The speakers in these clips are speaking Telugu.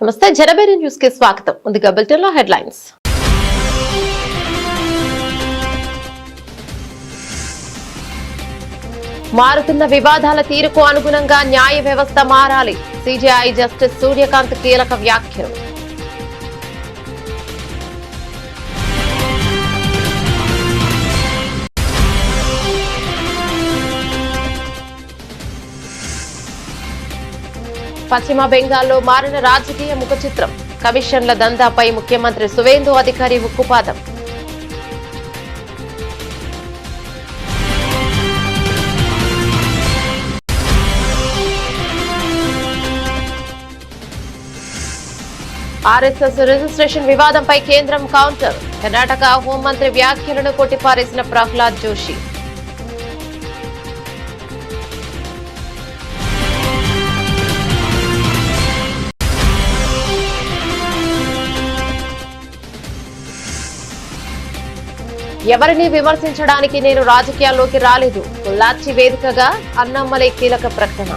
నమస్తే జనబేరి న్యూస్ కి స్వాగతం. ముందుగా బులెటిన్ లో హెడ్లైన్స్. మారుతున్న వివాదాల తీరుకు అనుగుణంగా న్యాయ వ్యవస్థ మారాలి. సిజేఐ జస్టిస్ సూర్యకాంత్ కీలక వ్యాఖ్యలు. పశ్చిమ బెంగాల్లో మారిన రాజకీయ ముఖ చిత్రం. కమిషన్ల దందాపై ముఖ్యమంత్రి సువేందు అధికారి ఉక్కుపాదం. ఆర్ఎస్ఎస్ రిజిస్ట్రేషన్ వివాదంపై కేంద్రం కౌంటర్. కర్ణాటక హోంమంత్రి వ్యాఖ్యలను కొట్టిపారేసిన ప్రహ్లాద్ జోషి. ఎవరిని విమర్శించడానికి నేను రాజకీయాల్లోకి రాలేదు. పొల్లాచి వేదికగా అన్నమ్మలే కీలక ప్రకటన.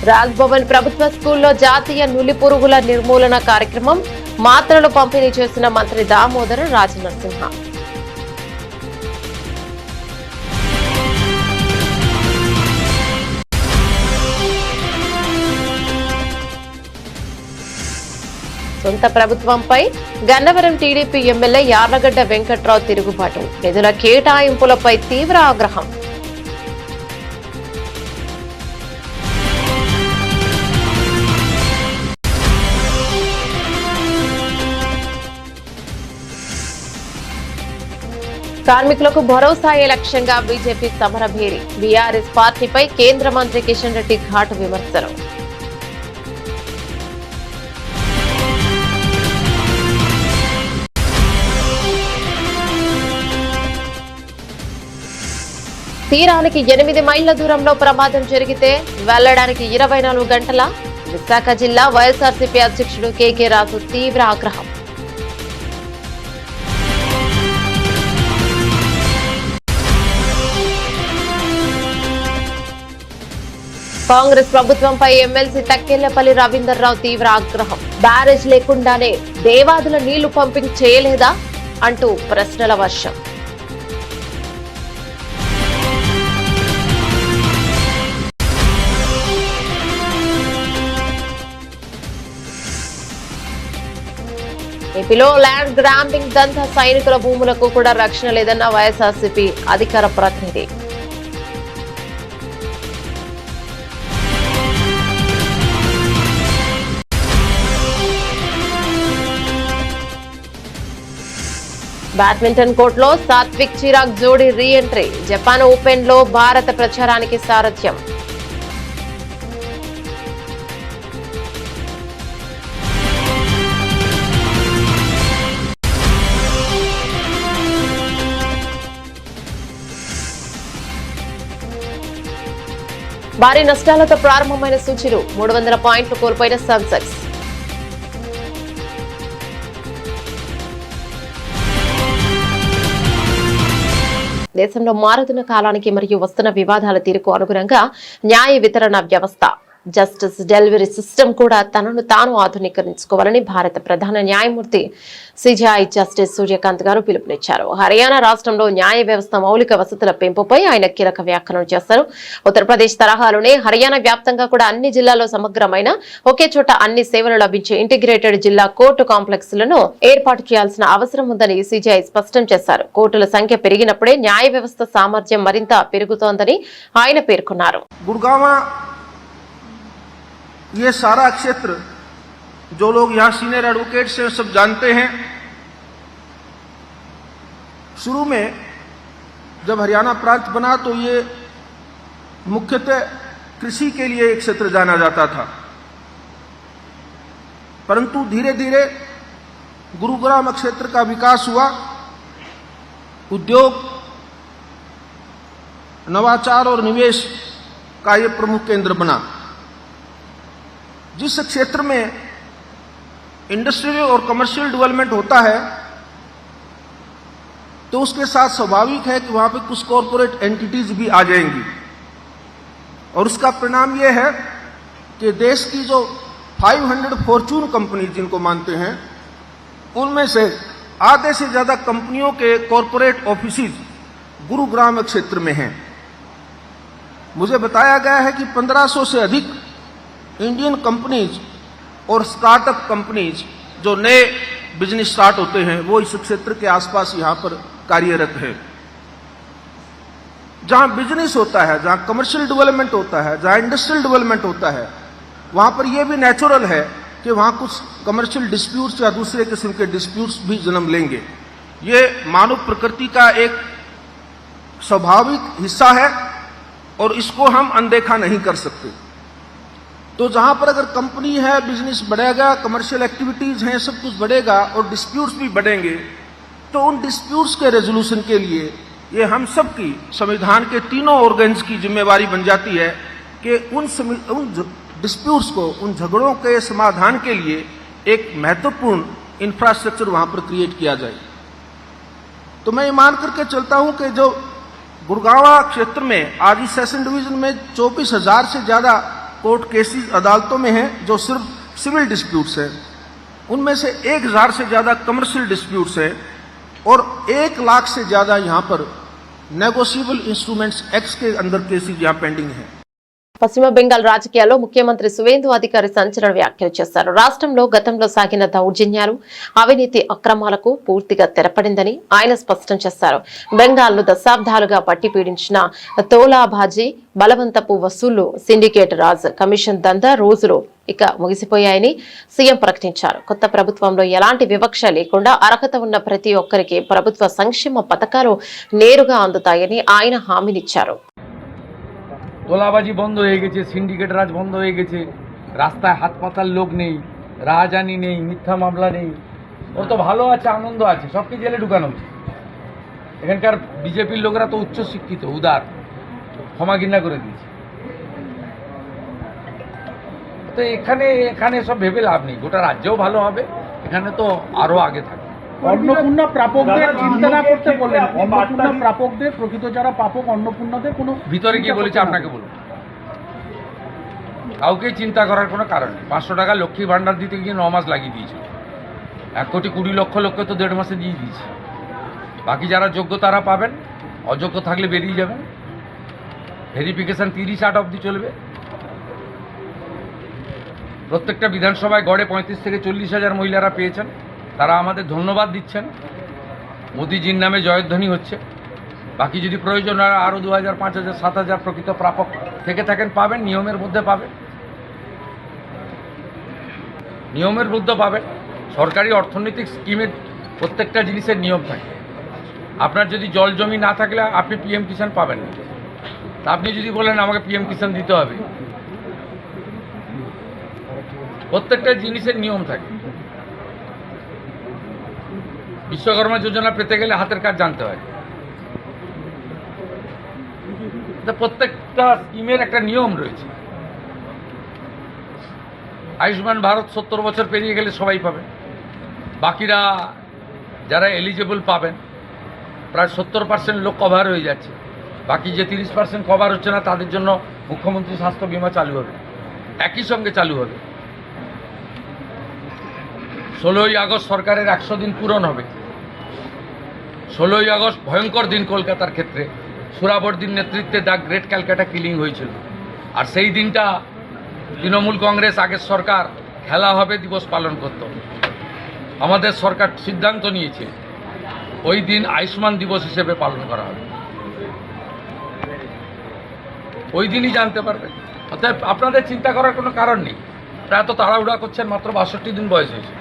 రాజ్భవన్ ప్రభుత్వ స్కూల్లో జాతీయ నులి పురుగుల నిర్మూలన కార్యక్రమం. మాత్రలు పంపిణీ చేసిన మంత్రి దామోదర రాజనరసింహ. సొంత ప్రభుత్వంపై గన్నవరం టీడీపీ ఎమ్మెల్యే యార్లగడ్డ వెంకట్రావు తిరుగుబాటు. నిధుల కేటాయింపులపై తీవ్ర ఆగ్రహం. కార్మికులకు భరోసాయే లక్ష్యంగా బీజేపీ సమరభేరి. బీఆర్ఎస్ పార్టీపై కేంద్ర మంత్రి కిషన్ రెడ్డి ఘాటు విమర్శలు. తీరానికి 8 మైళ్ల దూరంలో ప్రమాదం జరిగితే వెళ్లడానికి 24 గంటల. విశాఖ జిల్లా వైఎస్ఆర్సీపీ అధ్యక్షుడు కేకే రాజు తీవ్ర ఆగ్రహం. కాంగ్రెస్ ప్రభుత్వంపై ఎమ్మెల్సీ తక్కెళ్లపల్లి రవీందర్రావు తీవ్ర ఆగ్రహం. బ్యారేజ్ లేకుండానే దేవాదుల నీళ్లు పంపిణీ చేయలేదా అంటూ ప్రశ్నల వర్షం. ఏపీలో ల్యాండ్ గ్రాంబింగ్ దంతా సైనికుల భూములకు కూడా రక్షణ లేదన్న వైఎస్ఆర్సీపీ అధికార ప్రతినిధి. బ్యాడ్మింటన్ కోర్టులో సాత్విక్ చిరాగ్ జోడీ రీ ఎంట్రీ. జపాన్ ఓపెన్ లో భారత ప్రచారానికి సారథ్యం. భారీ నష్టాలతో ప్రారంభమైన సూచీలు. 300 పాయింట్లు కోల్పోయిన సెన్సెక్స్. దేశంలో మారుతున్న కాలానికి మరియు వస్తున్న వివాదాల తీరుకు అనుగుణంగా న్యాయ వితరణ వ్యవస్థ జస్టిస్ డెలివరీ సిస్టమ్ కూడా తనను తాను ఆధునీకరించుకోవాలని భారత ప్రధాన న్యాయమూర్తి సిజేఐ జస్టిస్ సూర్యకాంత్ గారు పిలుపునిచ్చారు. హర్యానా రాష్ట్రంలో న్యాయ వ్యవస్థ మౌలిక వసతుల పెంపుపై ఆయన కీలక వ్యాఖ్యలు చేశారు. ఉత్తరప్రదేశ్ తరహాలోనే హర్యానా వ్యాప్తంగా కూడా అన్ని జిల్లాల్లో సమగ్రమైన ఒకే చోట అన్ని సేవలు లభించే ఇంటిగ్రేటెడ్ జిల్లా కోర్టు కాంప్లెక్స్ లను ఏర్పాటు చేయాల్సిన అవసరం ఉందని సిజేఐ స్పష్టం చేశారు. కోర్టుల సంఖ్య పెరిగినప్పుడే న్యాయ వ్యవస్థ సామర్థ్యం మరింత పెరుగుతోందని ఆయన పేర్కొన్నారు. ये सारा क्षेत्र जो लोग यहाँ सीनियर एडवोकेट्स हैं सब जानते हैं। शुरू में जब हरियाणा प्रांत बना तो ये मुख्यतः कृषि के लिए एक क्षेत्र जाना जाता था, परंतु धीरे धीरे गुरुग्राम क्षेत्र का विकास हुआ, उद्योग, नवाचार और निवेश का ये प्रमुख केंद्र बना। जिस क्षेत्र में इंडस्ट्रियल और कमर्शियल डेवलपमेंट होता है तो उसके साथ स्वाभाविक है कि वहां पे कुछ कॉरपोरेट एंटिटीज भी आ जाएंगी और उसका परिणाम यह है कि देश की जो 500 फॉर्चून कंपनी जिनको मानते हैं उनमें से आधे से ज्यादा कंपनियों के कॉरपोरेट ऑफिसेज गुरुग्राम क्षेत्र में हैं। मुझे बताया गया है कि 1500 से अधिक इंडियन कंपनीज और स्टार्टअप कंपनीज जो नए बिजनेस स्टार्ट होते हैं वो इस क्षेत्र के आसपास यहां पर कार्यरत है। जहां बिजनेस होता है, जहां कमर्शियल डेवलपमेंट होता है, जहां इंडस्ट्रियल डेवलपमेंट होता है, वहां पर यह भी नेचुरल है कि वहां कुछ कमर्शियल डिस्प्यूट्स या दूसरे किस्म के डिस्प्यूट्स भी जन्म लेंगे। ये मानव प्रकृति का एक स्वाभाविक हिस्सा है और इसको हम अनदेखा नहीं कर सकते। तो जहां पर अगर कंपनी है, बिजनेस बढ़ेगा, कमर्शियल एक्टिविटीज हैं, सब कुछ बढ़ेगा और डिस्प्यूट्स भी बढ़ेंगे, तो उन डिस्प्यूट्स के रेजोल्यूशन के लिए ये हम सब की संविधान के तीनों ऑर्गन्स की जिम्मेवारी बन जाती है कि उन डिस्प्यूट्स को, उन झगड़ों के समाधान के लिए एक महत्वपूर्ण इंफ्रास्ट्रक्चर वहां पर क्रिएट किया जाए। तो मैं ये मान करके चलता हूं कि जो गुड़गांव क्षेत्र में आज इस सेशन डिवीजन में 24,000 से ज्यादा कोर्ट केसेस अदालतों में हैं जो सिर्फ सिविल डिस्प्यूट्स हैं, उनमें से 1,000 से ज्यादा कमर्शियल डिस्प्यूट्स हैं और 1 लाख से ज्यादा यहां पर नेगोशिएबल इंस्ट्रूमेंट्स एक्ट के अंदर केसेस यहां पेंडिंग हैं। పశ్చిమ బెంగాల్ రాజకీయాల్లో ముఖ్యమంత్రి సువేందు అధికారి సంచలన వ్యాఖ్యలు చేశారు. రాష్ట్రంలో గతంలో సాగిన దౌర్జన్యాలు, అవినీతి అక్రమాలకు పూర్తిగా తెరపడిందని ఆయన స్పష్టం చేశారు. బెంగాల్ను దశాబ్దాలుగా పట్టి పీడించిన తోలాబాజీ, బలవంతపు వసూళ్లు, సిండికేట్ రాజ్, కమిషన్ దందా రోజులు ఇక ముగిసిపోయాయని సీఎం ప్రకటించారు. కొత్త ప్రభుత్వంలో ఎలాంటి వివక్ష లేకుండా అర్హత ఉన్న ప్రతి ఒక్కరికి ప్రభుత్వ సంక్షేమ పథకాలు నేరుగా అందుతాయని ఆయన హామీనిచ్చారు. তোলাবাজি বন্ধ হয়ে গেছে, সিন্ডিকেট রাজ বন্ধ হয়ে গেছে, রাস্তায় হাত পাতার লোক নেই, রাজধানী নেই, মিথ্যা মামলা নেই। ওর তো ভালো আছে, আনন্দ আছে, সবকে জেলে ঢুকানো উচিত। এখানকার বিজেপির লোকেরা তো উচ্চ শিক্ষিত, উদার, ক্ষমা ঘৃণা করে দিয়েছে। তো এখানে সব ভেবে লাভ নেই, গোটা রাজ্যও ভালো হবে, এখানে তো আরও আগে থাকবে। অন্নপূর্ণা প্রাপকদের চিন্তা না করতে বললেন, অন্নপূর্ণা প্রাপকদের, প্রকৃত যারা প্রাপক অন্নপূর্ণাদের কোনো ভিতরে গিয়ে বলেছে আপনাকে বলুন, কাউকে চিন্তা করার কোনো কারণ নেই। 500 টাকা লক্ষ্মী ভাণ্ডার দিতে গিয়ে 9 মাস লাগিয়ে দিয়েছিল, 1,20,00,000 লোককে তো 1.5 মাসে দিয়ে দিয়েছে। বাকি যারা যোগ্য তারা পাবেন, অযোগ্য থাকলে বেরিয়ে যাবেন। ভেরিফিকেশন 30-8 অবধি চলবে। প্রত্যেকটা বিধানসভায় গড়ে 35 থেকে 40 হাজার মহিলারা পেয়েছেন, তারা আমাদের ধন্যবাদ দিচ্ছেন। মোদিজির নামে জয়ধ্বনি হচ্ছে। বাকি যদি প্রয়োজন হয় আরও 2,000, 5,000, 7,000 প্রকৃত প্রাপক থেকে থাকেন, পাবেন, নিয়মের মধ্যে পাবেন, নিয়মের মধ্যে পাবেন। সরকারি অর্থনৈতিক স্কিমের প্রত্যেকটা জিনিসের নিয়ম থাকে। আপনার যদি জল জমি না থাকলে আপনি পিএম কিষাণ পাবেন না। তা আপনি যদি বলেন আমাকে পিএম কিষাণ দিতে হবে, প্রত্যেকটা জিনিসের নিয়ম থাকে। বিশ্বকর্মা যোজনা পেতে গেলে হাতের কাজ জানতে হয়। প্রত্যেকটা স্কিমের একটা নিয়ম রয়েছে। আয়ুষ্মান ভারত 70 বছর পেরিয়ে গেলে সবাই পাবে, বাকিরা যারা এলিজেবল পাবেন, প্রায় 70% লোক কভার হয়ে যাচ্ছে। বাকি যে 30% কভার হচ্ছে না তাদের জন্য মুখ্যমন্ত্রী স্বাস্থ্য বিমা চালু হবে, একই সঙ্গে চালু হবে। 16ই আগস্ট সরকারের 100 দিন পূরণ হবে। 16ই আগস্ট ভয়ঙ্কর দিন কলকাতার ক্ষেত্রে। সুরাবর্দির নেতৃত্বে দ্য গ্রেট ক্যালকাটা কিলিং হয়েছিল। আর সেই দিনটা তৃণমূল কংগ্রেস আগের সরকার খেলা হবে দিবস পালন করত। আমাদের সরকার সিদ্ধান্ত নিয়েছে ওই দিন আয়ুষ্মান দিবস হিসেবে পালন করা হবে। ওই দিনই জানতে পারবে। অর্থাৎ আপনাদের চিন্তা করার কোনো কারণ নেই। প্রায় তো তাড়াহুড়া করছেন, মাত্র 62 দিন বয়স হয়েছে।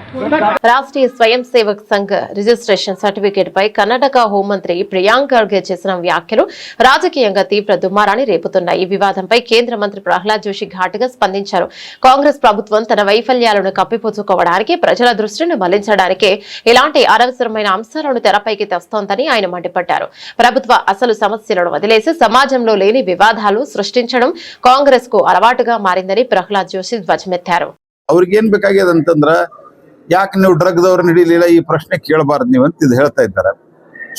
రాష్ట్రీయ స్వయం సేవక్ సంఘ్ రిజిస్ట్రేషన్ సర్టిఫికేట్ పై కర్ణాటక హోంమంత్రి ప్రియాంక్ ఖర్గే చేసిన వ్యాఖ్యలు రాజకీయంగా తీవ్ర దుమారాన్ని రేపుతున్నాయి. ఈ వివాదంపై కేంద్ర మంత్రి ప్రహ్లాద్ జోషి ఘాటుగా స్పందించారు. కాంగ్రెస్ ప్రభుత్వం తన వైఫల్యాలను కప్పిపుచ్చుకోవడానికి, ప్రజల దృష్టిని మళ్లించడానికే ఇలాంటి అనవసరమైన అంశాలను తెరపైకి తెస్తోందని ఆయన మండిపడ్డారు. ప్రభుత్వ అసలు సమస్యలను వదిలేసి సమాజంలో లేని వివాదాలు సృష్టించడం కాంగ్రెస్ కు అలవాటుగా మారిందని ప్రహ్లాద్ జోషి ధ్వజమెత్తారు. ಅವ್ರಿಗೇನ್ ಬೇಕಾಗ್ಯದ ಅಂತಂದ್ರ, ಯಾಕೆ ನೀವು ಡ್ರಗ್ದವ್ರನ್ನ ಹಿಡಿಲಿಲ್ಲ, ಈ ಪ್ರಶ್ನೆ ಕೇಳಬಾರ್ದು ನೀವು ಅಂತ ಇದು ಹೇಳ್ತಾ ಇದ್ದಾರೆ.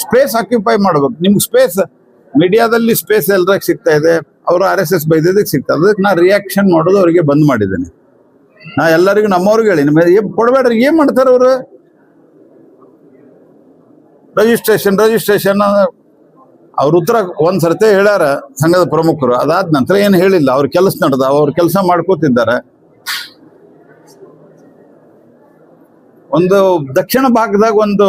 ಸ್ಪೇಸ್ ಆಕ್ಯುಪೈ ಮಾಡ್ಬೇಕು. ನಿಮ್ಗೆ ಸ್ಪೇಸ್ ಮೀಡಿಯಾದಲ್ಲಿ ಸ್ಪೇಸ್ ಎಲ್ಲರಿಗೆ ಸಿಗ್ತಾ ಇದೆ, ಅವರು RSS ಬೈದಿದ್ದಕ್ಕೆ ಸಿಗ್ತಾ ಇದೆ. ಅದಕ್ಕೆ ನಾ ರಿಯಾಕ್ಷನ್ ಮಾಡೋದು ಅವರಿಗೆ ಬಂದ್ ಮಾಡಿದ್ದೇನೆ. ನಾ ಎಲ್ಲರಿಗೂ ನಮ್ಮವ್ರಿಗೆ ಹೇಳಿ ಕೊಡಬೇಡ್ರಿ. ಏನ್ ಮಾಡ್ತಾರೆ ಅವರು? ರಿಜಿಸ್ಟ್ರೇಷನ್ ಅವ್ರ ಉತ್ತರ ಒಂದ್ ಸರ್ತಿ ಹೇಳ್ಯಾರ ಸಂಘದ ಪ್ರಮುಖರು. ಅದಾದ ನಂತರ ಏನು ಹೇಳಿಲ್ಲ. ಅವ್ರ ಕೆಲಸ ನಡೆದ, ಅವ್ರ ಕೆಲಸ ಮಾಡ್ಕೋತಿದ್ದಾರೆ. ಒಂದು ದಕ್ಷಿಣ ಭಾಗದಾಗ ಒಂದು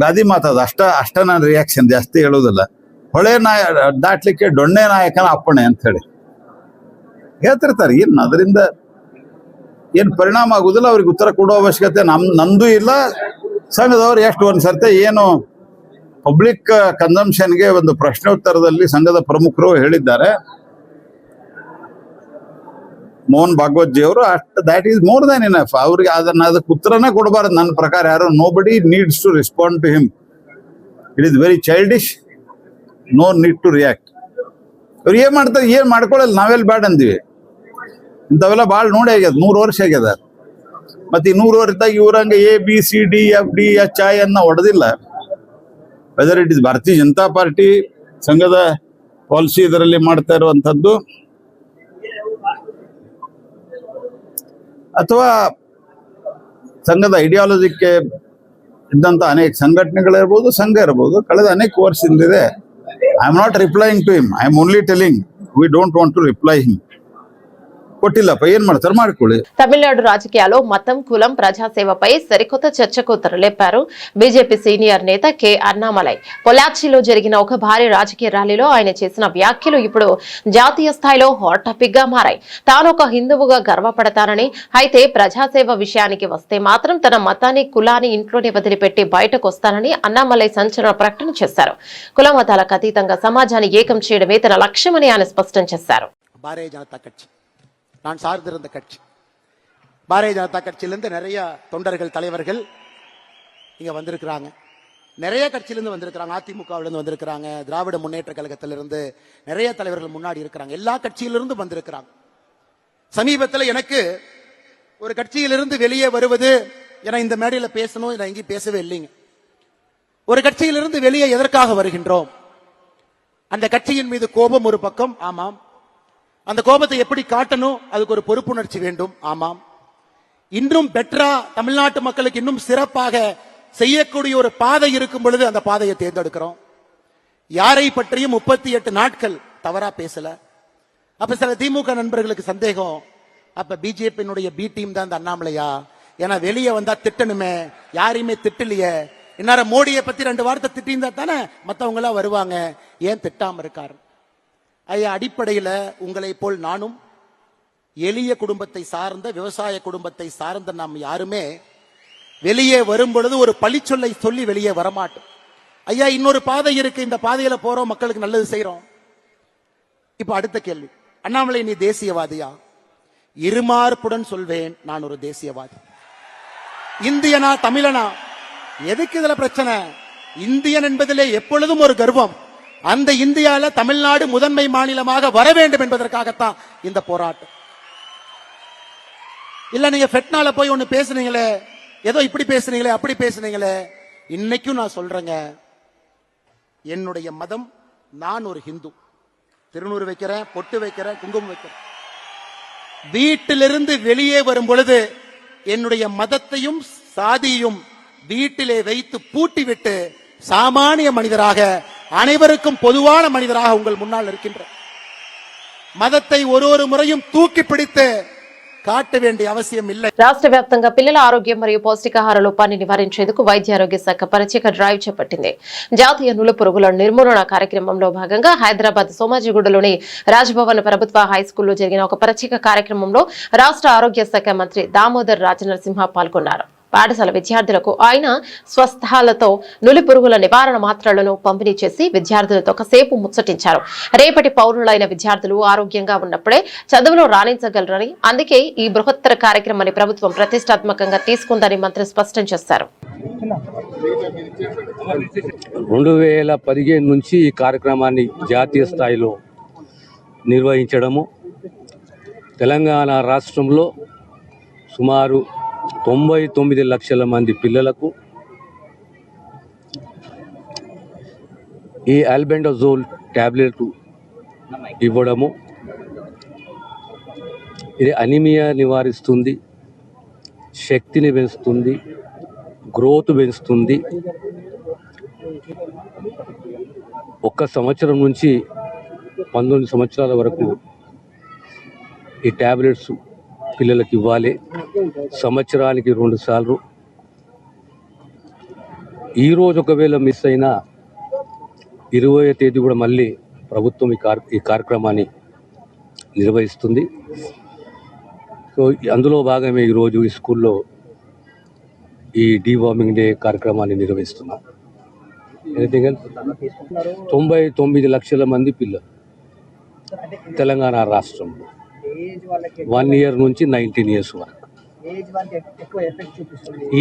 ಗಾದಿ ಮಾತದ, ಅಷ್ಟ ನಾನು ರಿಯಾಕ್ಷನ್ ಜಾಸ್ತಿ ಹೇಳೋದಿಲ್ಲ. ಹೊಳೆ ದಾಟ್ಲಿಕ್ಕೆ ಡೊಣ್ಣೆ ನಾಯಕನ ಅಪ್ಪಣೆ ಅಂತ ಹೇಳಿ ಹೇಳ್ತಿರ್ತಾರೆ. ಏನ್ ಅದರಿಂದ ಏನ್ ಪರಿಣಾಮ ಆಗುದಿಲ್ಲ. ಅವ್ರಿಗೆ ಉತ್ತರ ಕೊಡೋ ಅವಶ್ಯಕತೆ ನಂದು ಇಲ್ಲ. ಸಂಘದವ್ರು ಎಷ್ಟು ಒಂದ್ ಸರ್ತಿ ಏನು ಪಬ್ಲಿಕ್ ಕನ್ಸಂಪ್ಷನ್ಗೆ ಒಂದು ಪ್ರಶ್ನೋತ್ತರದಲ್ಲಿ ಸಂಘದ ಪ್ರಮುಖರು ಹೇಳಿದ್ದಾರೆ. ಮೋಹನ್ ಭಾಗವತ್ ಜಿ ಅವರು that is more than enough. ಅವ್ರಿಗೆ ಅದಕ್ಕೆ ಉತ್ತರನೇ ಕೊಡಬಾರ್ದು ನನ್ನ ಪ್ರಕಾರ. ಯಾರು nobody needs to respond to him. It is very childish. No need to react. ಅವ್ರು ಏನ್ ಮಾಡ್ತಾರೆ? ಏನ್ ಮಾಡ್ಕೊಳ್ಳಲ್ಲ. ನಾವೆಲ್ಲ ಬ್ಯಾಡ್ ಅಂದಿವಿ. ಇಂಥವೆಲ್ಲ ಭಾಳ ನೋಡಿ ಆಗ್ಯದ. 100 ವರ್ಷ ಆಗ್ಯದ. ಮತ್ತೆ ಈ 100 ವರ್ಷದಾಗ ಇವ್ರಂಗೆ ABCDFDHI ಅನ್ನ ಹೊಡೆದಿಲ್ಲ. ವೆದರ್ ಇಟ್ ಇಸ್ ಭಾರತೀಯ ಜನತಾ ಪಾರ್ಟಿ ಸಂಘದ ಪಾಲಿಸಿ ಇದರಲ್ಲಿ ಮಾಡ್ತಾ ಇರುವಂತದ್ದು, ಅಥವಾ ಸಂಘದ ಐಡಿಯಾಲಜಿಕ್ಕೆ ಇದ್ದಂತ ಅನೇಕ ಸಂಘಟನೆಗಳಿರ್ಬೋದು, ಸಂಘ ಇರ್ಬೋದು, ಕಳೆದ ಅನೇಕ ವರ್ಷದಿಂದಿದೆ. I am not replying to him. I am only telling we don't want to reply him. కొట్టిల్లపై ఏం మాడతారు మాడుకోలే. తమిళనాడు రాజకీయాల్లో మతం కులం ప్రజాసేవపై సరికొత్త చర్చకు తెరలేపారు బీజేపీ సీనియర్ నేత కె అన్నామలై. పొలాచిలో జరిగిన ఒక భారీ రాజకీయ ర్యాలీలో ఆయన చేసిన వ్యాఖ్యలు ఇప్పుడు జాతీయ స్థాయిలో హాట్ టాపిక్ గా మారాయి. తాను ఒక హిందువుగా గర్వపడతానని, అయితే ప్రజాసేవ విషయానికి వస్తే మాత్రం తన మతాన్ని కులాన్ని ఇంట్లోనే వదిలిపెట్టి బయటకు వస్తానని అన్నామలై సంచలన ప్రకటన చేశారు. కుల మతాలకు అతీతంగా సమాజాన్ని ఏకం చేయడమే తన లక్ష్యమని ఆయన స్పష్టం చేశారు. பாரதிய ஜனதா கட்சி நான் சார்ந்திருந்த கட்சி. பாரதிய ஜனதா கட்சியிலிருந்து நிறைய தொண்டர்கள், தலைவர்கள் இங்க வந்திருக்கிறாங்க. நிறைய கட்சியிலிருந்து வந்திருக்கிறாங்க. அதிமுகவிலிருந்து வந்திருக்கிறாங்க. திராவிட முன்னேற்ற கழகத்திலிருந்து நிறைய தலைவர்கள் முன்னாடி இருக்கிறாங்க. எல்லா கட்சியிலிருந்து வந்திருக்கிறாங்க. சமீபத்தில் எனக்கு ஒரு கட்சியிலிருந்து வெளியே வருவது, ஏன்னா இந்த மேடையில பேசணும், நான் எங்கேயும் பேசவே இல்லைங்க. ஒரு கட்சியிலிருந்து வெளியே எதற்காக வருகின்றோம்? அந்த கட்சியின் மீது கோபம் ஒரு பக்கம், ஆமாம். அந்த கோபத்தை எப்படி காட்டணும்? அதுக்கு ஒரு பொறுப்புணர்ச்சி வேண்டும், ஆமாம். இன்னும் பெட்டரா தமிழ்நாட்டு மக்களுக்கு இன்னும் சிறப்பாக செய்யக்கூடிய ஒரு பாதை இருக்கும் பொழுது அந்த பாதையை தேர்ந்தெடுக்கிறோம். யாரை பற்றியும் 38 நாட்கள் தவறா பேசல. அப்ப சில திமுக நண்பர்களுக்கு சந்தேகம், அப்ப பிஜேபியினுடைய பி டீம் தான் இந்த அண்ணாமலையா? ஏன்னா வெளியே வந்தா திட்டணுமே, யாரையுமே திட்டலையே. இந்நேரம் மோடியை பத்தி 2 வார்த்தை திட்டிருந்தா தானே மத்தவங்க எல்லாம் வருவாங்க, ஏன் திட்டாம இருக்காரு? ஐயா, அடிப்படையில உங்களை போல் நானும் எளிய குடும்பத்தை சார்ந்த, விவசாய குடும்பத்தை சார்ந்த நாம் யாருமே வெளியே வரும் பொழுது ஒரு பழிச்சொல்லை சொல்லி வெளியே வரமாட்டோம். ஐயா, இன்னொரு பாதை இருக்கு, இந்த பாதையில போறோம், மக்களுக்கு நல்லது செய்யறோம். இப்ப அடுத்த கேள்வி, அண்ணாமலை நீ தேசியவாதியா? இருமார்புடன் சொல்வேன், நான் ஒரு தேசியவாதி. இந்தியனா தமிழனா? எதுக்கு இதுல பிரச்சனை? இந்தியன் என்பதிலே எப்பொழுதும் ஒரு கர்வம். அந்த இந்தியால தமிழ்நாடு முதன்மை மாநிலமாக வர வேண்டும் என்பதற்காகத்தான் இந்த போராட்டம். இல்ல நீங்க ஃபெட்னால போய் ஒன்னு பேசுனீங்களே, ஏதோ இப்படி பேசுனீங்களே, அப்படி பேசுனீங்களே. இன்னைக்கும் நான் சொல்றேங்க, என்னுடைய மதம், நான் ஒரு ஹிந்து. திருநூறு வைக்கிறேன், பொட்டு வைக்கிறேன், குங்குமம் வைக்கிறேன். வீட்டிலிருந்து வெளியே வரும் பொழுது என்னுடைய மதத்தையும் சாதியையும் வீட்டிலே வைத்து பூட்டிவிட்டு சாமானிய மனிதராக, அனைவருக்கும் பொதுவான மனிதராக உங்கள் முன்னால் இருக்கின்ற மதத்தை ஒரு முறையும் தூக்கி பிடித்து కాట వేండి అవసరం இல்லை. రాష్ట్ర వ్యాప్తంగా పిల్లల ఆరోగ్యం మరియు పౌష్టికాహార లోపాన్ని నివారించేందుకు వైద్య ఆరోగ్య శాఖ ప్రత్యేక డ్రైవ్ చేపట్టింది. జాతీయ నుల పురుగుల నిర్మూలన కార్యక్రమంలో భాగంగా హైదరాబాద్ సోమాజిగూడలోని రాజ్భవన్ ప్రభుత్వ హైస్కూల్లో జరిగిన ఒక ప్రత్యేక కార్యక్రమంలో రాష్ట్ర ఆరోగ్య శాఖ మంత్రి దామోదర్ రాజనరసింహ పాల్గొన్నారు. పాఠశాల విద్యార్థులకు ఆయన స్వస్థాలతో నులి పురుగుల నివారణ మాత్రలను పంపిణీ చేసి విద్యార్థులతో కాసేపు ముచ్చటించారు. రేపటి పౌరులైన విద్యార్థులు ఆరోగ్యంగా ఉన్నప్పుడే చదువులో రాణించగలరని, అందుకే ఈ బృహత్తర కార్యక్రమాన్ని ప్రభుత్వం ప్రతిష్టాత్మకంగా తీసుకుందని మంత్రి స్పష్టం చేశారు. 2015 నుంచి ఈ కార్యక్రమాన్ని జాతీయ స్థాయిలో నిర్వహించడము, తెలంగాణ రాష్ట్రంలో సుమారు 99 లక్షల మంది పిల్లలకు ఈ ఆల్బెండజోల్ ట్యాబ్లెట్ ఇవ్వడము ఇది అనీమియా నివారిస్తుంది, శక్తిని పెంచుతుంది, గ్రోత్ పెంచుతుంది. 1 సంవత్సరం నుంచి 19 సంవత్సరాల వరకు ఈ ట్యాబ్లెట్స్ పిల్లలకు ఇవ్వాలి. సంవత్సరానికి 2 సార్లు. ఈరోజు ఒకవేళ మిస్ అయినా 20వ తేదీ కూడా మళ్ళీ ప్రభుత్వం ఈ కార్యక్రమాన్ని నిర్వహిస్తుంది. సో అందులో భాగమే ఈరోజు ఈ స్కూల్లో ఈ డీవార్మింగ్ డే కార్యక్రమాన్ని నిర్వహిస్తున్నాం. Anything else? 99 లక్షల మంది పిల్లలు తెలంగాణ రాష్ట్రంలో 1 ఇయర్ నుంచి 19 ఇయర్స్ వరకు.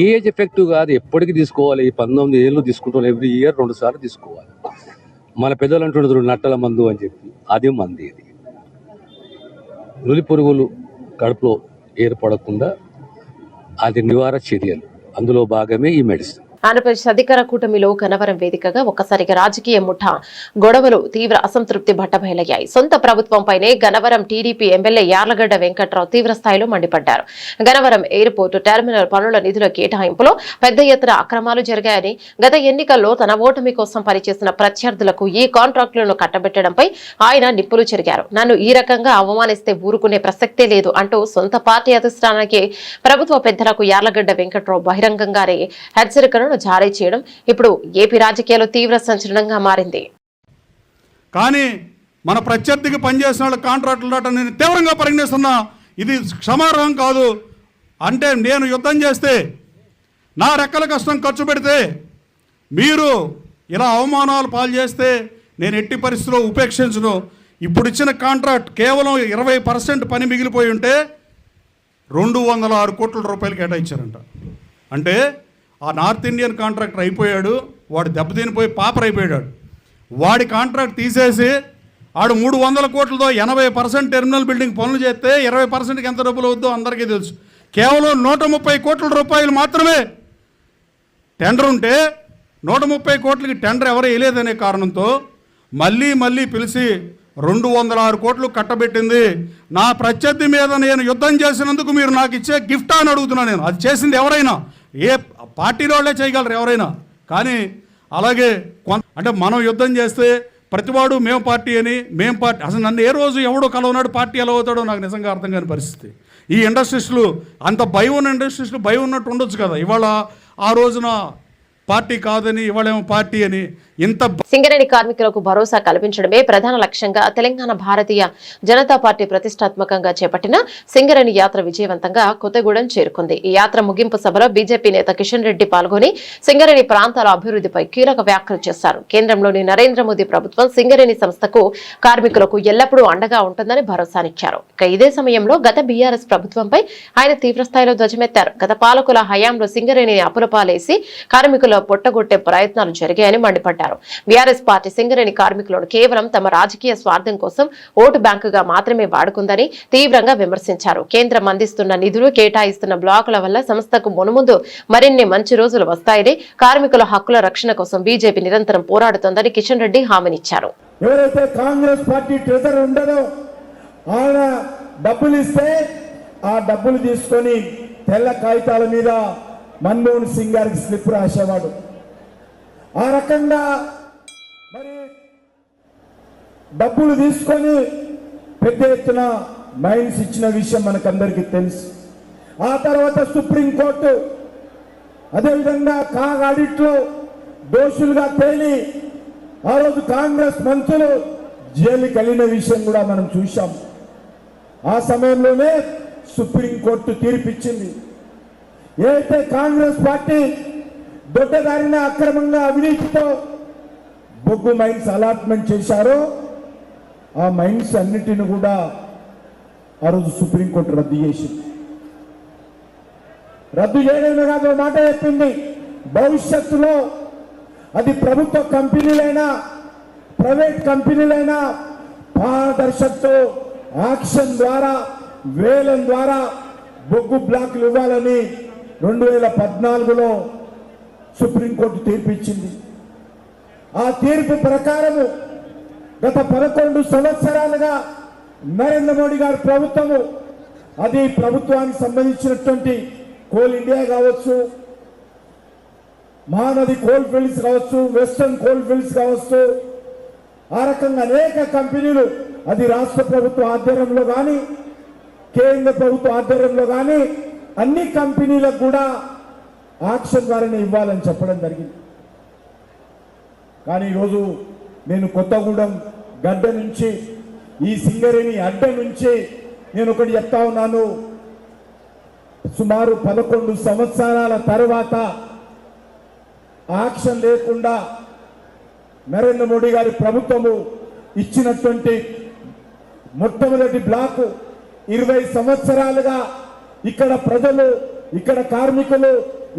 ఏజ్ ఎఫెక్టివ్ కాదు, ఎప్పటికీ తీసుకోవాలి. ఈ 19 ఏళ్ళు తీసుకుంటాం, ఎవ్రీ ఇయర్ 2 సార్లు తీసుకోవాలి. మన పెద్దలు అంటున్నారు నట్టల మందు అని చెప్పి, అది మంది. ఇది నులి పురుగులు కడుపులో ఏర్పడకుండా అది నివారణ చర్యలు, అందులో భాగమే ఈ మెడిసిన్. ఆంధ్రప్రదేశ్ అధికార కూటమిలో గన్నవరం వేదికగా ఒక్కసారిగా రాజకీయ ముఠా గొడవలు, తీవ్ర అసంతృప్తి బట్టబయలయ్యాయి. సొంత ప్రభుత్వంపైనే గన్నవరం టీడీపీ ఎమ్మెల్యే యార్లగడ్డ వెంకట్రావు తీవ్ర స్థాయిలో మండిపడ్డారు. గన్నవరం ఎయిర్పోర్టు టెర్మినల్ పనుల నిధుల కేటాయింపులో పెద్ద ఎత్తున అక్రమాలు జరిగాయని, గత ఎన్నికల్లో తన ఓటమి కోసం పనిచేసిన ప్రత్యర్థులకు ఈ కాంట్రాక్టులను కట్టబెట్టడంపై ఆయన నిప్పులు చెరిగారు. నన్ను ఈ రకంగా అవమానిస్తే ఊరుకునే ప్రసక్తే లేదు అంటూ సొంత పార్టీ అధిష్టానానికి ప్రభుత్వ పెద్దలకు యార్లగడ్డ వెంకట్రావు బహిరంగంగానే హెచ్చరికలను జారీ చేయడం ఇప్పుడు ఏపీ రాజకీయాల్లో తీవ్ర సంచలనంగా మారింది. కానీ మన ప్రత్యర్థికి పనిచేసిన వాళ్ళ కాంట్రాక్టులు నేను తీవ్రంగా పరిగణిస్తున్నా. ఇది క్షమార్హం కాదు. అంటే నేను యుద్ధం చేస్తే, నా రెక్కల కష్టం ఖర్చు పెడితే, మీరు ఇలా అవమానాలు పాలు చేస్తే నేను ఎట్టి పరిస్థితుల్లో ఉపేక్షించను. ఇప్పుడు ఇచ్చిన కాంట్రాక్ట్ కేవలం 20% పని మిగిలిపోయి ఉంటే 206 కోట్ల రూపాయలు కేటాయించారంట. అంటే ఆ నార్త్ ఇండియన్ కాంట్రాక్టర్ అయిపోయాడు, వాడు దెబ్బతినిపోయి పాపర్ అయిపోయాడు. వాడి కాంట్రాక్ట్ తీసేసి ఆడు 300 కోట్లతో 80% టెర్మినల్ బిల్డింగ్ పనులు చేస్తే 20%కి ఎంత డబ్బులు అవుద్దో అందరికీ తెలుసు. కేవలం 130 కోట్ల రూపాయలు మాత్రమే టెండర్ ఉంటే 130 కోట్లకి టెండర్ ఎవరు వేయలేదనే కారణంతో మళ్ళీ పిలిచి 206 కోట్లు కట్టబెట్టింది. నా ప్రత్యర్థి మీద నేను యుద్ధం చేసినందుకు మీరు నాకు ఇచ్చే గిఫ్ట్ అని అడుగుతున్నాను నేను. అది చేసింది ఎవరైనా, ఏ పార్టీలో వాళ్ళే చేయగలరు ఎవరైనా. కానీ అలాగే అంటే మనం యుద్ధం చేస్తే ప్రతివాడు మేము పార్టీ అని, మేము పార్టీ, అసలు నన్ను ఏ రోజు ఎవడో కలవనాడు పార్టీ ఎలా అవుతాడో నాకు నిజంగా అర్థం కాని పరిస్థితి. ఈ ఇండస్ట్రీస్లు అంత భయం ఉన్న ఇండస్ట్రీస్లు భయం ఉన్నట్టు ఉండొచ్చు కదా. ఇవాళ ఆ రోజున పార్టీ కాదని, ఇవాళేమో పార్టీ అని. ఇంత సింగరేణి కార్మికులకు భరోసా కల్పించడమే ప్రధాన లక్ష్యంగా తెలంగాణ భారతీయ జనతా పార్టీ ప్రతిష్టాత్మకంగా చేపట్టిన సింగరేణి యాత్ర విజయవంతంగా కొత్తగూడెం చేరుకుంది. ఈ యాత్ర ముగింపు సభలో బీజేపీ నేత కిషన్ రెడ్డి పాల్గొని సింగరేణి ప్రాంతాల అభివృద్ధిపై కీలక వ్యాఖ్యలు చేశారు. కేంద్రంలోని నరేంద్ర మోదీ ప్రభుత్వం సింగరేణి సంస్థకు కార్మికులకు ఎల్లప్పుడూ అండగా ఉంటుందని భరోసానిచ్చారు. ఇక ఇదే సమయంలో గత బీఆర్ఎస్ ప్రభుత్వంపై ఆయన తీవ్రస్థాయిలో ధ్వజమెత్తారు. గత పాలకుల హయాంలో సింగరేణిని అప్పులపాలేసి కార్మికుల పొట్టగొట్టే ప్రయత్నాలు జరిగాయని మండిపడ్డారు. బీఆర్ఎస్ పార్టీ సింగరేణి కార్మికులను కేవలం తమ రాజకీయ స్వార్థం కోసం ఓటు బ్యాంకుగా మాత్రమే వాడుకుందని తీవ్రంగా విమర్శించారు. కేంద్రం అందిస్తున్న నిధులు, కేటాయిస్తున్న బ్లాకుల వల్ల సంస్థకు మునుముందు మరిన్ని మంచి రోజులు వస్తాయని, కార్మికుల హక్కుల రక్షణ కోసం బీజేపీ నిరంతరం పోరాడుతోందని కిషన్ రెడ్డి హామీనిచ్చారు. ఎవరైతే కాంగ్రెస్ పార్టీ ట్రెజర్ ఉండదో ఆయన డబ్బులు ఇస్తే ఆ డబ్బులు తీసుకొని తెల్ల కాగితాల మీద మన్మోహన్ సింగ్ గారికి స్లిప్ రాసేవాడు. ఆ రకంగా మరి డబ్బులు తీసుకొని పెద్ద ఎత్తున మైన్స్ ఇచ్చిన విషయం మనకందరికీ తెలుసు. ఆ తర్వాత సుప్రీంకోర్టు అదేవిధంగా కాగ్ ఆడిట్లో దోషులుగా తేలి ఆ రోజు కాంగ్రెస్ మంత్రులు జైలుకి వెళ్ళిన విషయం కూడా మనం చూశాం. ఆ సమయంలోనే సుప్రీంకోర్టు తీర్పిచ్చింది. ఏదైతే కాంగ్రెస్ పార్టీ దొడ్డదారిన అక్రమంగా అవినీతితో బొగ్గు మైన్స్ అలాట్మెంట్ చేశారో ఆ మైన్స్ అన్నిటిని కూడా ఆ రోజు సుప్రీంకోర్టు రద్దు చేసింది. రద్దు చేయడమే కాదు మాట చెప్పింది, భవిష్యత్తులో అది ప్రభుత్వ కంపెనీలైనా ప్రైవేట్ కంపెనీలైనా పారదర్శకతో ఆక్షన్ ద్వారా వేలం ద్వారా బొగ్గు బ్లాక్లు ఇవ్వాలని 2014లో సుప్రీంకోర్టు తీర్పిచ్చింది. ఆ తీర్పు ప్రకారము గత 11 సంవత్సరాలుగా నరేంద్ర మోడీ గారి ప్రభుత్వము అది ప్రభుత్వానికి సంబంధించినటువంటి కోల్ ఇండియా కావచ్చు, మహానది కోల్ ఫీల్డ్స్ కావచ్చు, వెస్టర్న్ కోల్ ఫీల్డ్స్ కావచ్చు, ఆ రకంగా అనేక కంపెనీలు అది రాష్ట్ర ప్రభుత్వ ఆధ్వర్యంలో కానీ కేంద్ర ప్రభుత్వ ఆధ్వర్యంలో కానీ అన్ని కంపెనీలకు కూడా ఆక్షన్ ద్వారానే ఇవ్వాలని చెప్పడం జరిగింది. కానీ ఈరోజు నేను కొత్తగూడెం గడ్డ నుంచి ఈ సింగరేణి అడ్డ నుంచి నేను ఒకటి చెప్తా ఉన్నాను. సుమారు 11 సంవత్సరాల తర్వాత ఆక్షన్ లేకుండా నరేంద్ర మోడీ గారి ప్రభుత్వము ఇచ్చినటువంటి మొట్టమొదటి బ్లాకు 20 సంవత్సరాలుగా ఇక్కడ ప్రజలు, ఇక్కడ కార్మికులు,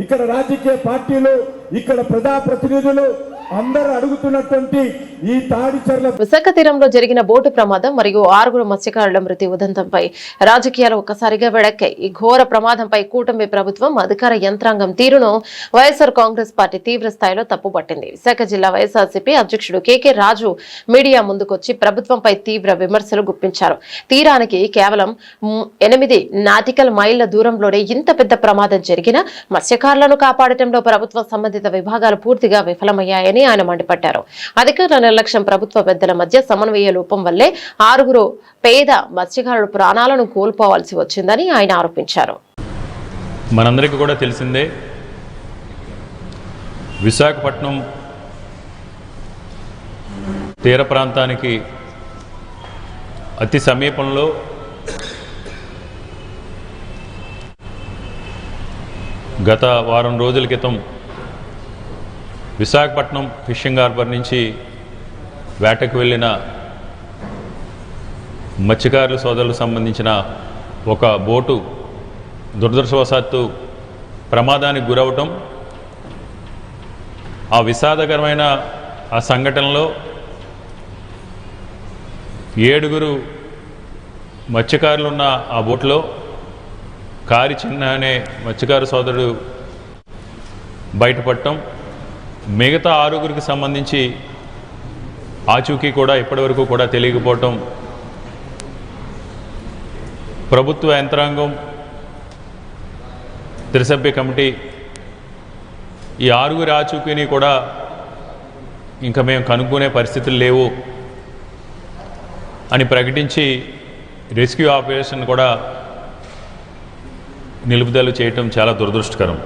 ఇక్కడ రాజకీయ పార్టీలు, ఇక్కడ ప్రజాప్రతినిధులు అందరూ అడుగుతున్నటువంటి ఈ తాడిచెర్ల విశాఖ తీరంలో జరిగిన బోటు ప్రమాదం మరియు 6 మత్స్యకారుల మృతి ఉదంతంపై రాజకీయాలు ఒక్కసారిగా వెడక్కాయి. ఈ ఘోర ప్రమాదంపై కూటమి ప్రభుత్వం అధికార యంత్రాంగం తీరును వైఎస్ఆర్ కాంగ్రెస్ పార్టీ తీవ్ర స్థాయిలో తప్పుపట్టింది. విశాఖ జిల్లా వైఎస్ఆర్సీపీ అధ్యక్షుడు కేకే రాజు మీడియా ముందుకొచ్చి ప్రభుత్వంపై తీవ్ర విమర్శలు గుప్పించారు. తీరానికి కేవలం 8 నాటికల్ మైళ్ల దూరంలోనే ఇంత పెద్ద ప్రమాదం జరిగినా మత్స్యకారులను కాపాడటంలో ప్రభుత్వ సంబంధిత విభాగాలు పూర్తిగా విఫలమయ్యాయని ఆయన మండిపడ్డారు. అధికారుల నిర్లక్ష్యం, ప్రభుత్వ పెద్దల మధ్య సమన్వయ లోపం వల్లే 6 పేద మత్స్యకారుల ప్రాణాలను కోల్పోవాల్సి వచ్చిందని ఆయన ఆరోపించారు. మనందరికీ కూడా తెలిసిందే, విశాఖపట్నం తీర ప్రాంతానికి అతి సమీపంలో గత వారం రోజుల క్రితం విశాఖపట్నం ఫిషింగ్ హార్బర్ నుంచి వేటకు వెళ్ళిన మత్స్యకారుల సోదరులకు సంబంధించిన ఒక బోటు దురదృష్టవశాత్తు ప్రమాదానికి గురవటం, ఆ విషాదకరమైన ఆ సంఘటనలో 7 మత్స్యకారులున్న ఆ బోట్లో కారి చిన్న అనే మత్స్యకారు సోదరుడు బయటపడటం, మిగతా 6 సంబంధించి ఆచూకీ కూడా ఇప్పటివరకు కూడా తెలియకపోవటం, ప్రభుత్వ యంత్రాంగం త్రిసభ్య కమిటీ ఈ 6 ఆచూకీని కూడా ఇంకా మేము కనుక్కునే పరిస్థితులు లేవు అని ప్రకటించి రెస్క్యూ ఆపరేషన్ కూడా నిలుపుదల చేయటం చాలా దురదృష్టకరం.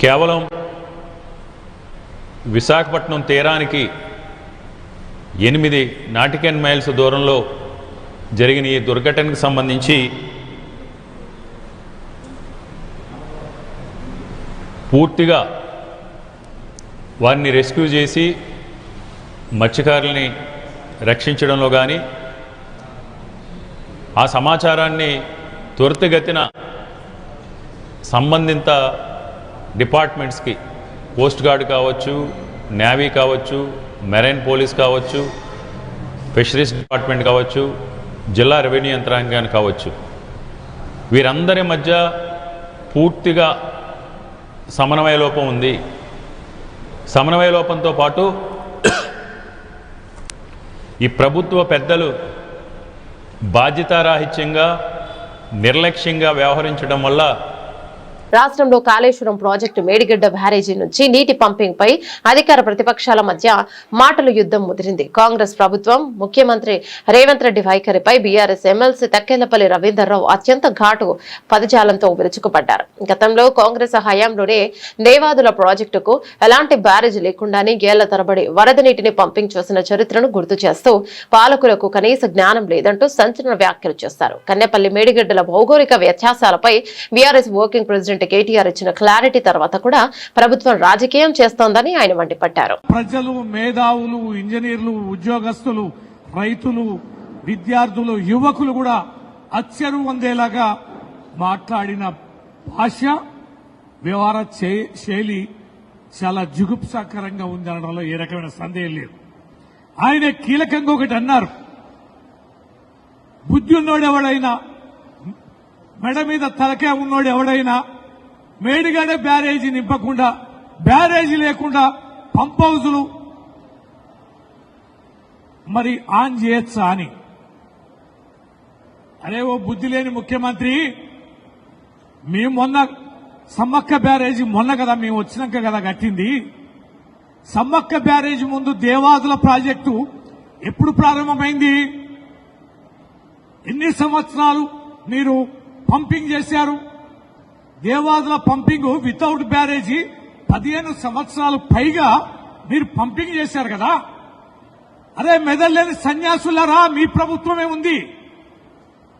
కేవలం విశాఖపట్నం తీరానికి 8 నాటికల్ మైల్స్ దూరంలో జరిగిన ఈ దుర్ఘటనకు సంబంధించి పూర్తిగా వారిని రెస్క్యూ చేసి మత్స్యకారుల్ని రక్షించడంలో కానీ, ఆ సమాచారాన్ని త్వరితగతిన సంబంధిత డిపార్ట్మెంట్స్కి, కోస్ట్ గార్డ్ కావచ్చు, నేవీ కావచ్చు, మెరైన్ పోలీస్ కావచ్చు, ఫిషరీస్ డిపార్ట్మెంట్ కావచ్చు, జిల్లా రెవెన్యూ యంత్రాంగాన్ని కావచ్చు, వీరందరి మధ్య పూర్తిగా సమన్వయ లోపం ఉంది. సమన్వయ లోపంతో పాటు ఈ ప్రభుత్వ పెద్దలు బాధ్యతారాహిత్యంగా, నిర్లక్ష్యంగా వ్యవహరించడం వల్ల రాష్ట్రంలో కాళేశ్వరం ప్రాజెక్టు మేడిగడ్డ బ్యారేజీ నుంచి నీటి పంపింగ్ పై అధికార ప్రతిపక్షాల మధ్య మాటల యుద్ధం ముదిరింది. కాంగ్రెస్ ప్రభుత్వం, ముఖ్యమంత్రి రేవంత్ రెడ్డి వైఖరిపై బీఆర్ఎస్ ఎమ్మెల్సీ తక్కెళ్లపల్లి రవీందర్రావు అత్యంత ఘాటు పదజాలంతో విరుచుకుపడ్డారు. గతంలో కాంగ్రెస్ హయాంలోనే దేవాదుల ప్రాజెక్టుకు ఎలాంటి బ్యారేజీ లేకుండానే ఏళ్ల తరబడి వరద నీటిని పంపింగ్ చేసిన చరిత్రను గుర్తు చేస్తూ పాలకులకు కనీస జ్ఞానం లేదంటూ సంచలన వ్యాఖ్యలు చేశారు. కన్నెపల్లి మేడిగడ్డల భౌగోళిక వ్యత్యాసాలపై బీఆర్ఎస్ వర్కింగ్ ప్రెసిడెంట్ కేటీఆర్ ఇచ్చిన క్లారిటీ తర్వాత కూడా ప్రభుత్వం రాజకీయం చేస్తోందని ఆయన మండిపడ్డారు. ప్రజలు, మేధావులు, ఇంజనీర్లు, ఉద్యోగస్తులు, రైతులు, విద్యార్థులు, యువకులు కూడా అచ్చరు పొందేలాగా మాట్లాడిన భాష, వ్యవహార శైలి చాలా జుగుప్సాకరంగా ఉంది అనడంలో ఏ రకమైన సందేహం లేదు. ఆయన కీలకంగా ఒకటి అన్నారు, బుద్ధి ఉన్నోడు ఎవడైనా, మెడ మీద తలకే ఉన్నోడు ఎవడైనా మేడిగడ్డ బ్యారేజీ నింపకుండా, బ్యారేజీ లేకుండా పంప్ హౌజులు మరి ఆన్ చేయొచ్చా అని. అరే ఓ బుద్ధి లేని ముఖ్యమంత్రి, మేము మొన్న సమ్మక్క బ్యారేజీ మొన్న కదా మేము వచ్చినాక కదా కట్టింది. సమ్మక్క బ్యారేజీ ముందు దేవాదుల ప్రాజెక్టు ఎప్పుడు ప్రారంభమైంది? ఎన్ని సంవత్సరాలు మీరు పంపింగ్ చేశారు? దేవాదుల పంపింగ్ వితౌట్ బ్యారేజీ 15 సంవత్సరాలు పైగా మీరు పంపింగ్ చేశారు కదా. అరే మెదల్లేని సన్యాసులారా, మీ ప్రభుత్వమే ఉంది,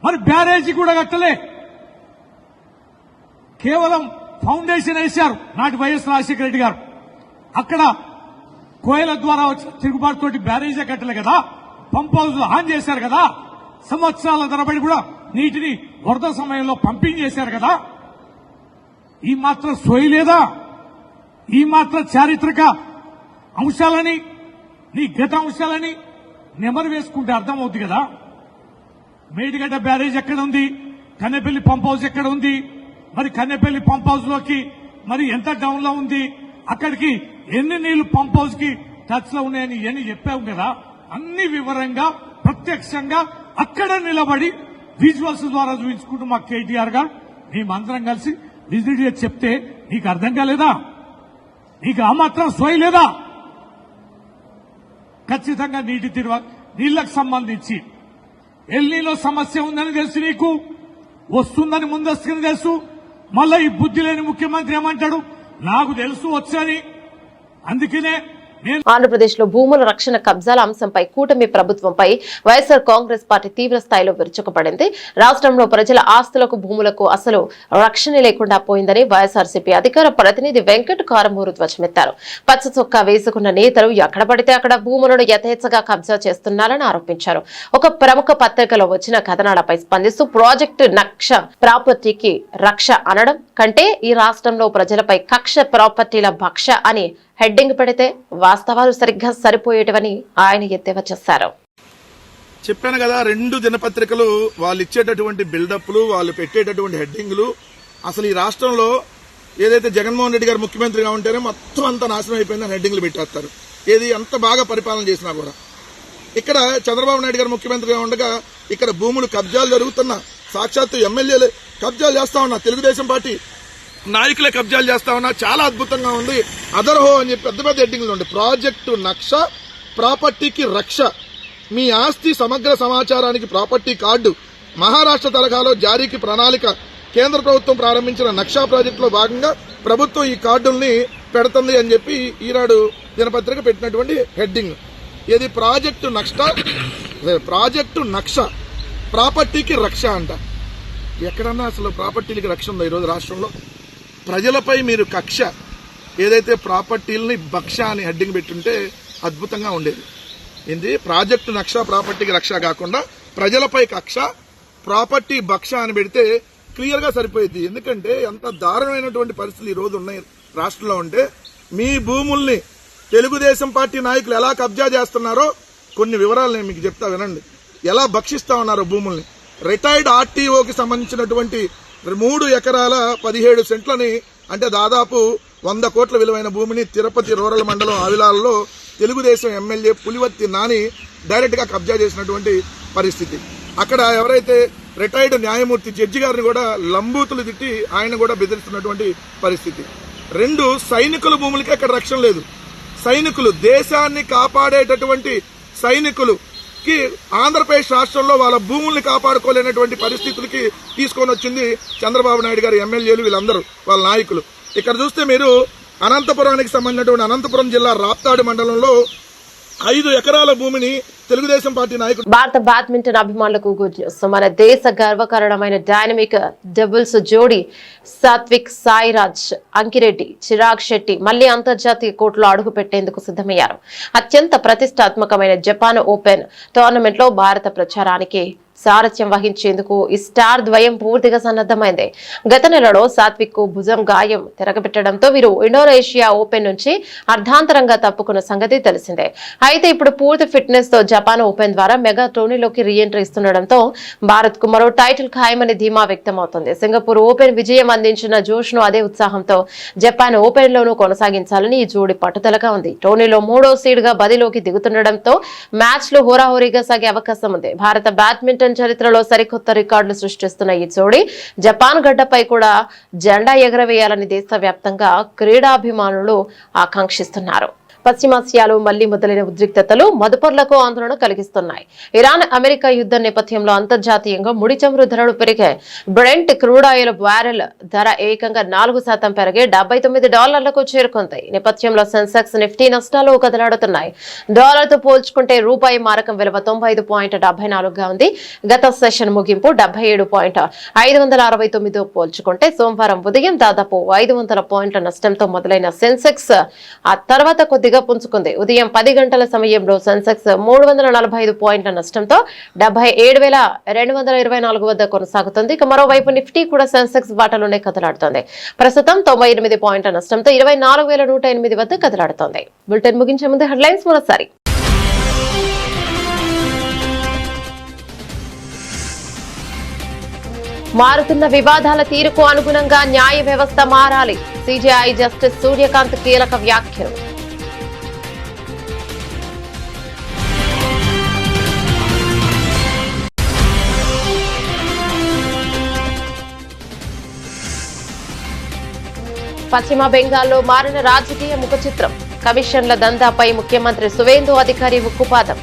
మరి బ్యారేజీ కూడా కట్టలే. కేవలం ఫౌండేషన్ వేశారు నాటి వైఎస్ రాజశేఖర రెడ్డి గారు. అక్కడ కోయల ద్వారా వచ్చిన తిరుగుబాటుతోటి బ్యారేజీ కట్టలే కదా. పంప్ హౌస్ ఆన్ చేశారు కదా. సంవత్సరాల తరబడి కూడా నీటిని వరద సమయంలో పంపింగ్ చేశారు కదా. ఈ మాత్రం సోయి లేదా? ఈ మాత్రం చారిత్రక అంశాలని, నీ గత అంశాలని నెమరు వేసుకుంటే అర్థమవుతుంది కదా. మేడిగడ్డ బ్యారేజ్ ఎక్కడ ఉంది? కన్నెపల్లి పంప్ హౌస్ ఎక్కడ ఉంది? మరి కన్నెపల్లి పంప్ హౌస్ లోకి మరి ఎంత డౌన్ లో ఉంది? అక్కడికి ఎన్ని నీళ్లు పంప్ హౌస్ కి టచ్ లో ఉన్నాయని ఇవన్నీ చెప్పావు కదా. అన్ని వివరంగా ప్రత్యక్షంగా అక్కడ నిలబడి విజువల్స్ ద్వారా చూపించుకుంటూ మా కేటీఆర్ గారు మేమందరం కలిసి విజిట్ చేసి చెప్తే నీకు అర్థం కాలేదా? నీకు ఆ మాత్రం సోయి లేదా? ఖచ్చితంగా నీళ్లకు సంబంధించి ఎల్నీలో సమస్య ఉందని తెలుసు, నీకు వస్తుందని ముందస్తుగా తెలుసు. మళ్ళా ఈ బుద్ధి లేని ముఖ్యమంత్రి ఏమంటాడు, నాకు తెలుసు వచ్చని. అందుకనే ఆంధ్రప్రదేశ్ లో భూముల రక్షణ కబ్జాల అంశంపై కూటమి ప్రభుత్వంపై వైఎస్ఆర్ కాంగ్రెస్ పార్టీ తీవ్ర స్థాయిలో విరుచుకుపడింది. రాష్ట్రంలో ప్రజల ఆస్తులకు భూములకు అసలు రక్షణ లేకుండా పోయిందని వైఎస్ఆర్సీపీ అధికార ప్రతినిధి వెంకట్ కారమూరు ధ్వజమెత్తారు. పచ్చ చొక్కా వేసుకున్న నేతలు ఎక్కడ పడితే అక్కడ భూములను యథేచ్ఛగా కబ్జా చేస్తున్నారని ఆరోపించారు. ఒక ప్రముఖ పత్రికలో వచ్చిన కథనాలపై స్పందిస్తూ ప్రాజెక్టు నక్ష ప్రాపర్టీకి రక్ష అనడం కంటే ఈ రాష్ట్రంలో ప్రజలపై కక్ష ప్రాపర్టీల భక్ష అని హెడ్డింగ్ పెడితే వాస్తవాలు సరిగ్గా సరిపోయేటవని ఆయన ఎద్దేవా చేశారు. చెప్పాను కదా, 2 దినపత్రికలు వాళ్ళు ఇచ్చేటటువంటి బిల్డప్లు, వాళ్ళు పెట్టేటటువంటి హెడ్డింగ్లు, అసలు ఈ రాష్ట్రంలో ఏదైతే జగన్మోహన్ రెడ్డి గారు ముఖ్యమంత్రిగా ఉంటేనే మొత్తం అంతా నాశనం అయిపోయిందని హెడ్డింగ్లు పెట్టేస్తారు. ఏది అంత బాగా పరిపాలన చేసినా కూడా. ఇక్కడ చంద్రబాబు నాయుడు గారు ముఖ్యమంత్రిగా ఉండగా ఇక్కడ భూములు కబ్జాలు జరుగుతున్నా, సాక్షాత్తు ఎమ్మెల్యేలు కబ్జాలు చేస్తా ఉన్నా, తెలుగుదేశం పార్టీ నాయకులే కబ్జాలు చేస్తా ఉన్నా. చాలా అద్భుతంగా ఉంది. అదర్హో అని చెప్పి పెద్ద పెద్ద హెడ్డింగ్లు ఉండే ప్రాజెక్టు నక్ష ప్రాపర్టీకి రక్ష, మీ ఆస్తి సమగ్ర సమాచారానికి ప్రాపర్టీ కార్డు, మహారాష్ట్ర తరహాలో జారీకి ప్రణాళిక, కేంద్ర ప్రభుత్వం ప్రారంభించిన నక్షా ప్రాజెక్టులో భాగంగా ప్రభుత్వం ఈ కార్డుల్ని పెడుతుంది అని చెప్పి ఈనాడు దినపత్రిక పెట్టినటువంటి హెడ్డింగ్. ఇది ప్రాజెక్టు నక్ష ప్రాపర్టీకి రక్ష అంట. ఎక్కడన్నా అసలు ప్రాపర్టీలకి రక్ష ఉందా ఈరోజు రాష్ట్రంలో? ప్రజలపై మీరు కక్ష, ఏదైతే ప్రాపర్టీలని భక్ష అని హెడ్డింగ్ పెట్టుంటే అద్భుతంగా ఉండేది. ఏంది ప్రాజెక్టు నక్ష ప్రాపర్టీకి రక్ష కాకుండా ప్రజలపై కక్ష ప్రాపర్టీ భక్ష అని పెడితే క్లియర్ గా సరిపోయింది. ఎందుకంటే ఎంత దారుణమైనటువంటి పరిస్థితులు ఈ రోజు ఉన్నాయి రాష్ట్రంలో. ఉంటే మీ భూముల్ని తెలుగుదేశం పార్టీ నాయకులు ఎలా కబ్జా చేస్తున్నారో కొన్ని వివరాలు నేను మీకు చెప్తా వినండి. ఎలా భక్షిస్తా ఉన్నారో భూముల్ని. రిటైర్డ్ ఆర్టీఓకి సంబంధించినటువంటి 3 ఎకరాల 17 సెంట్లని, అంటే దాదాపు 100 కోట్ల విలువైన భూమిని తిరుపతి రూరల్ మండలం ఆవిలాలలో తెలుగుదేశం ఎమ్మెల్యే పులివర్తి నాని డైరెక్ట్ గా కబ్జా చేసినటువంటి పరిస్థితి. అక్కడ ఎవరైతే రిటైర్డ్ న్యాయమూర్తి జడ్జి గారిని కూడా లంబూతులు తిట్టి ఆయన కూడా బెదిరిస్తున్నటువంటి పరిస్థితి. 2 సైనికుల భూములకి అక్కడ రక్షణ లేదు. సైనికులు, దేశాన్ని కాపాడేటటువంటి సైనికులుకి ఆంధ్రప్రదేశ్ రాష్ట్రంలో వాళ్ళ భూముల్ని కాపాడుకోలేనటువంటి పరిస్థితులకి తీసుకొని వచ్చింది చంద్రబాబు నాయుడు గారు, ఎమ్మెల్యేలు, వీళ్ళందరూ వాళ్ళ నాయకులు. ఇక్కడ చూస్తే మీరు అనంతపురానికి సంబంధించినటువంటి అనంతపురం జిల్లా రాప్తాడు మండలంలో 5 ఎకరాల భూమిని తెలుగుదేశం పార్టీ నాయకుడు. భారత బ్యాడ్మింటన్ అభిమానులకు గుడ్ న్యూస్. మన దేశ గర్వకారణమైన డైనమిక్ డబుల్స్ జోడీ సాత్విక్ సాయిరాజ్ అంకిరెడ్డి చిరాగ్ శెట్టి మళ్లీ అంతర్జాతీయ కోర్టులో అడుగు పెట్టేందుకు సిద్ధమయ్యారు. అత్యంత ప్రతిష్టాత్మకమైన జపాన్ ఓపెన్ టోర్నమెంట్ లో భారత ప్రచారానికి సారథ్యం వహించేందుకు ఈ స్టార్ ద్వయం పూర్తిగా సన్నద్ధమైంది. గత నెలలో సాత్విక్ కు భుజం గాయం తిరగబెట్టడంతో వీరు ఇండోనేషియా ఓపెన్ నుంచి అర్ధాంతరంగా తప్పుకున్న సంగతి తెలిసిందే. అయితే ఇప్పుడు పూర్తి ఫిట్నెస్ తో జపాన్ ఓపెన్ ద్వారా మెగా టోర్నీలోకి రీఎంట్రీ ఇస్తుండటంతో భారత్ కు మరో టైటిల్ ఖాయమని ధీమా వ్యక్తమవుతోంది. సింగపూర్ ఓపెన్ విజయం అందించిన జోష్ ను అదే ఉత్సాహంతో జపాన్ ఓపెన్ లోనూ కొనసాగించాలని ఈ జోడి పట్టుదలగా ఉంది. టోర్నీలో 3వ సీడ్ గా బదిలోకి దిగుతుండటంతో మ్యాచ్ లో హోరాహోరీగా సాగే అవకాశం ఉంది. భారత బ్యాడ్మింటన్ చరిత్రలో సరికొత్త రికార్డులు సృష్టిస్తున్న ఈ జోడీ జపాన్ గడ్డపై కూడా జెండా ఎగరవేయాలని దేశవ్యాప్తంగా క్రీడాభిమానులు ఆకాంక్షిస్తున్నారు. పశ్చిమాసియాలో మళ్లీ మొదలైన ఉద్రిక్తతలు మదుపర్లకు ఆందోళన కలిగిస్తున్నాయి. ఇరాన్ అమెరికా యుద్ధం నేపథ్యంలో అంతర్జాతీయంగా ముడి చమురు ధరలు పెరిగాయి. బ్రెంట్ క్రూడ్ ఆయిల్ బ్యారెల్ ధర ఏకంగా 4% పెరిగి $79లకు చేరుకుంది. ఈ నేపథ్యంలో సెన్సెక్స్ నిఫ్టీ నష్టాలు కదలాడుతున్నాయి. డాలర్తో పోల్చుకుంటే రూపాయి మారకం విలువ 95.74గా ఉంది. గత సెషన్ ముగింపు 77.569తో పోల్చుకుంటే సోమవారం ఉదయం దాదాపు 500 పాయింట్ల నష్టంతో మొదలైన సెన్సెక్స్ ఆ తర్వాత కొద్దిగా పుంజుకుంది. ఉదయం 10 గంటల సమయంలో సెన్సెక్స్ 345 పాయింట్ల నష్టంతో 77,224 వద్ద కొనసాగుతుంది. ఇక మరోవైపు నిఫ్టీ కూడా సెన్సెక్స్ బాటలోనే కదలాడుతోంది. ప్రస్తుతం 98 పాయింట్ల నష్టంతో 24,108 వద్ద కదలాడుతోంది. బులెటిన్ ముగించే ముందు హెడ్లైన్స్ మరోసారి. మారుతున్న వివాదాల తీరుకు అనుగుణంగా న్యాయ వ్యవస్థ మారాలి. సిజేఐ జస్టిస్ సూర్యకాంత్ కీలక వ్యాఖ్యలు. పశ్చిమ బెంగాల్లో మారిన రాజకీయ ముఖ చిత్రం. కమిషన్ల దందాపై ముఖ్యమంత్రి సువేందు అధికారి ఉక్కుపాదం.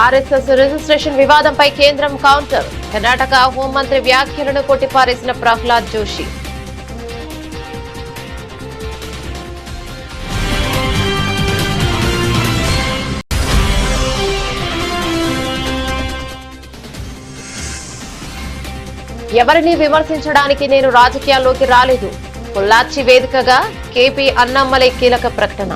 ఆర్ఎస్ఎస్ రిజిస్ట్రేషన్ వివాదంపై కేంద్రం కౌంటర్. కర్ణాటక హోంమంత్రి వ్యాఖ్యలను కొట్టిపారేసిన ప్రహ్లాద్ జోషి. ఎవరిని విమర్శించడానికి నేను రాజకీయాల్లోకి రాలేదు. పొల్లాచి వేదికగా కేపీ అన్నామలై కీలక ప్రకటన.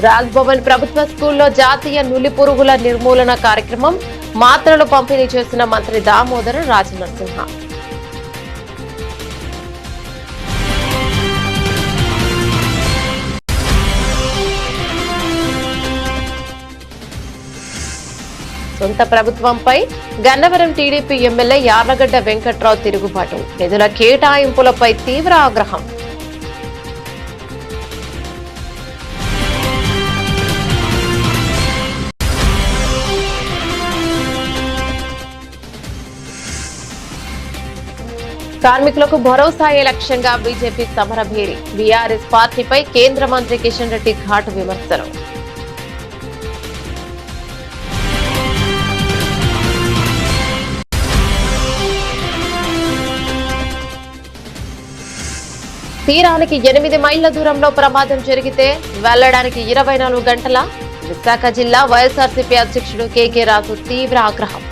రాజ్భవన్ ప్రభుత్వ స్కూల్లో జాతీయ నులిపురుగుల నిర్మూలన కార్యక్రమం. మాత్రలు పంపిణీ చేసిన మంత్రి దామోదర రాజనరసింహ. సొంత ప్రభుత్వంపై గన్నవరం టీడీపీ ఎమ్మెల్యే యార్లగడ్డ వెంకట్రావు తిరుగుబాటు. నిధుల కేటాయింపులపై తీవ్ర ఆగ్రహం. కార్మికులకు భరోసాయే లక్ష్యంగా బీజేపీ సమరభేరి. బీఆర్ఎస్ పార్టీపై కేంద్ర మంత్రి కిషన్ రెడ్డి ఘాటు విమర్శలు. తీరానికి 8 మైళ్ల దూరంలో ప్రమాదం జరిగితే వెళ్లడానికి 24 గంటల. విశాఖ జిల్లా వైఎస్ఆర్సీపీ అధ్యక్షుడు కేకే రాజు తీవ్ర ఆగ్రహం.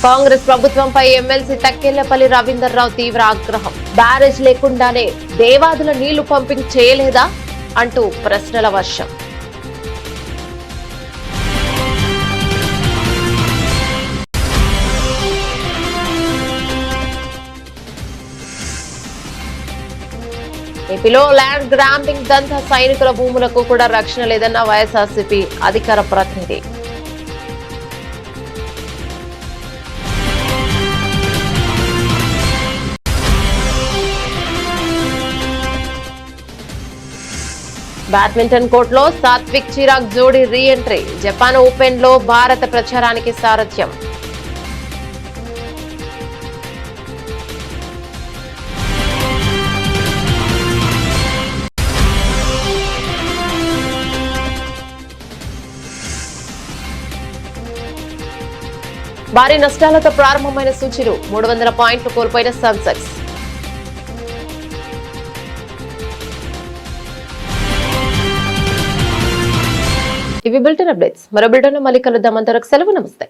కాంగ్రెస్ ప్రభుత్వంపై ఎమ్మెల్సీ తక్కెళ్లపల్లి రవీందర్రావు తీవ్ర ఆగ్రహం. బ్యారేజ్ లేకుండానే దేవాదుల నీళ్లు పంపింగ్ చేయలేదా అంటూ ప్రశ్నల వర్షం. ఏపీలో ల్యాండ్ గ్రాంపింగ్ దంతా సైనికుల భూములకు కూడా రక్షణ లేదన్న వైఎస్ఆర్సీపీ అధికార ప్రతినిధి. బ్యాడ్మింటన్ కోర్టులో సాత్విక్ చిరాగ్ జోడీ రీ ఎంట్రీ. జపాన్ ఓపెన్ లో భారత ప్రచారానికి సారథ్యం. భారీ నష్టాలతో ప్రారంభమైన సూచీలు 300 పాయింట్లు కోల్పోయిన సెన్సెక్స్. ఇవి బులెటిన్ అప్డేట్స్. మరో బులెటిన్లో మళ్ళీ కలుద్దాం. అంతవరకు సెలవు. నమస్తే.